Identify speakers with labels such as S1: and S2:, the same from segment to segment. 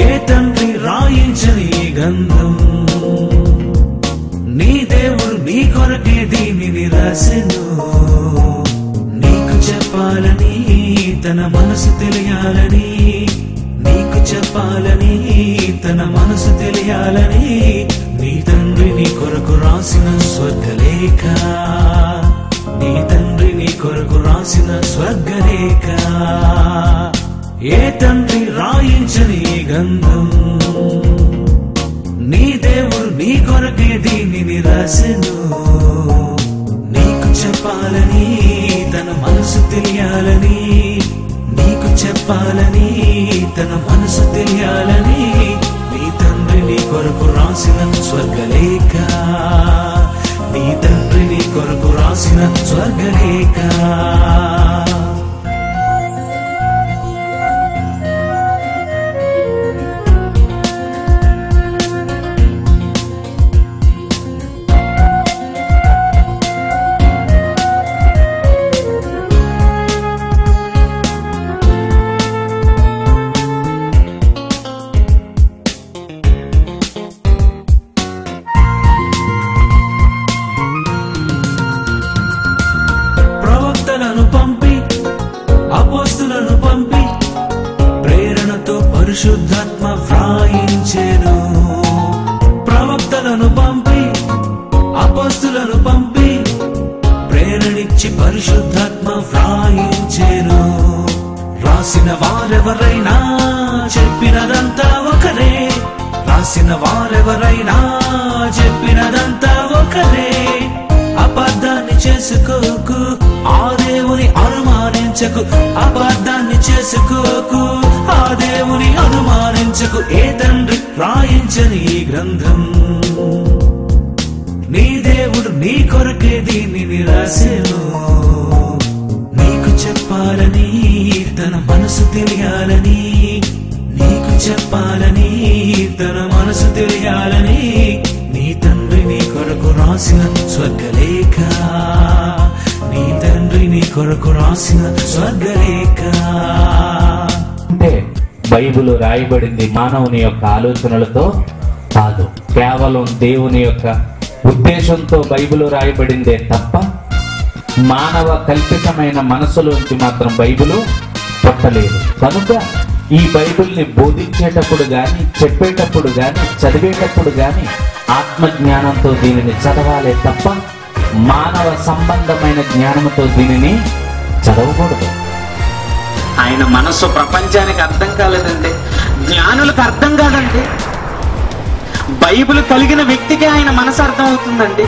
S1: ఏ తండ్రి రాయించని గంధం, నీ దేవుడు నీ కొరకే దీనిని రాసెను. నీకు చెప్పాలని, తన మనసు తెలియాలని, నీకు చెప్పాలని, తన మనసు తెలియాలని, నీ తండ్రి నీ కొరకు రాసిన స్వర్గలేఖ, నీ తండ్రి నీ కొరకు రాసిన స్వర్గలేఖ. ఏ తండ్రి రాయించని గంధం, నీ దేవుడు నీ కొరకే దీనిని రాసెను. నీకు చెప్పాలని, తన మనసు తెలియాలని, నీకు చెప్పాలని, తన మనసు తెలియాలని, నీ తండ్రి నీ కొరకు రాసిన స్వర్గలేఖ, నీ తండ్రి నీ కొరకు రాసిన స్వర్గలేఖ. పంపి, అపోస్తులను పంపి, ప్రేరణతో పరిశుద్ధాత్మ వ్రాయించెను. ప్రవక్తలను పంపి, అపోస్తులను పంపి, ప్రేరణిచ్చి పరిశుద్ధాత్మ వ్రాయించెను. రాసిన వారెవరైనా చెప్పినదంతా ఒకరే, రాసిన వారెవరైనా చెప్పినదంతా ఒకరే. అబద్ధాన్ని చేసుకోకు, ఆ దేవుని అనుమానించకు, అబద్ధాన్ని చేసుకోకు, ఆ దేవుని అనుమానించకు. ఏ తండ్రి రాయించని ఈ గ్రంథం, నీ దేవుడు నీ కొరకే దీనిని రాసెను. నీకు చెప్పాలని, తన మనసు తెలియాలని, నీకు చెప్పాలని, తన మనసు తెలియాలని, నీ తండ్రి నీ కొరకు రాసిన స్వర్గలేఖ, నీ తండ్రి నీ కొరకు రాసిన స్వర్గలేఖ.
S2: అంటే బైబిల్ రాయబడింది మానవుని యొక్క ఆలోచనలతో కాదు, కేవలం దేవుని యొక్క ఉద్దేశంతో బైబిల్ రాయబడిందే తప్ప మానవ కల్పితమైన మనసులోంచి మాత్రం బైబిల్ పుట్టలేదు. కనుక ఈ బైబిల్ని బోధించేటప్పుడు గాని, చెప్పేటప్పుడు గాని, చదివేటప్పుడు గాని ఆత్మజ్ఞానంతో దీనిని చదవాలే తప్ప మానవ సంబంధమైన జ్ఞానంతో దీనిని చదవకూడదు.
S3: ఆయన మనస్సు ప్రపంచానికి అర్థం కాలేదండి, జ్ఞానులకు అర్థం కాదండి. బైబిల్ కలిగిన వ్యక్తికి ఆయన మనసు అర్థం అవుతుందండి.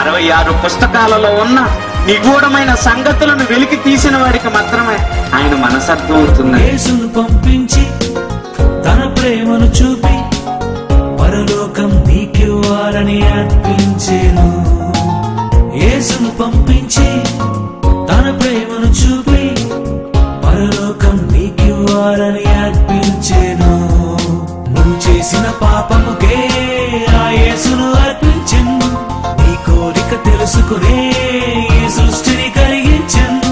S3: 66 పుస్తకాలలో ఉన్న నిగూఢమైన సంగతులను వెలికి తీసిన వాడికి మాత్రమే ఆయన మనసు అర్థం అవుతుంది.
S1: యేసును పంపించి తన ప్రేమను చూపి పరలోకం నీకివ్వాలని అర్పించెను. యేసును పంపించి తన ప్రేమను చూపి పరలోకం నీకివ్వాలని అర్పించెను. నువ్వు చేసిన పాపముకే ఆ యేసును అర్పించెను. నీ కోరిక తెలుసుకునే ఈ సృష్టిని కలిగించెను.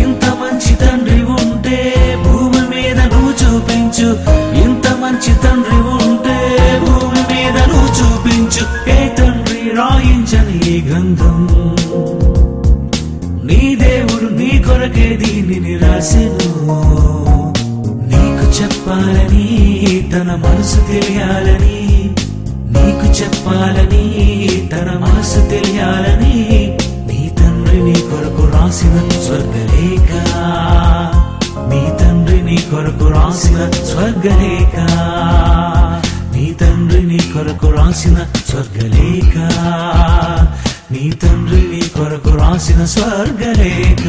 S1: ఇంత మంచి తండ్రి ఉంటే భూమి మీద నువ్వు చూపించు, ఇంత మంచి తండ్రి ఉంటే భూమి మీద నువ్వు చూపించు. ఏ తండ్రి రాయించని ఈ గ్రంథం, నీ దేవుడు నీ కొరకే దీనిని రాసెను. నీకు చెప్పాలని, తన మనసు తెలియాలని, నీకు చెప్పాలని, తన మనసు తెలియాలని, నీ తండ్రి నీ కొరకు రాసిన స్వర్గలేఖ, నీ తండ్రి నీ కొరకు రాసిన స్వర్గలేఖ, నీ తండ్రి నీ కొరకు రాసిన స్వర్గలేఖ, నీ తండ్రి నీ కొరకు రాసిన స్వర్గలేఖ.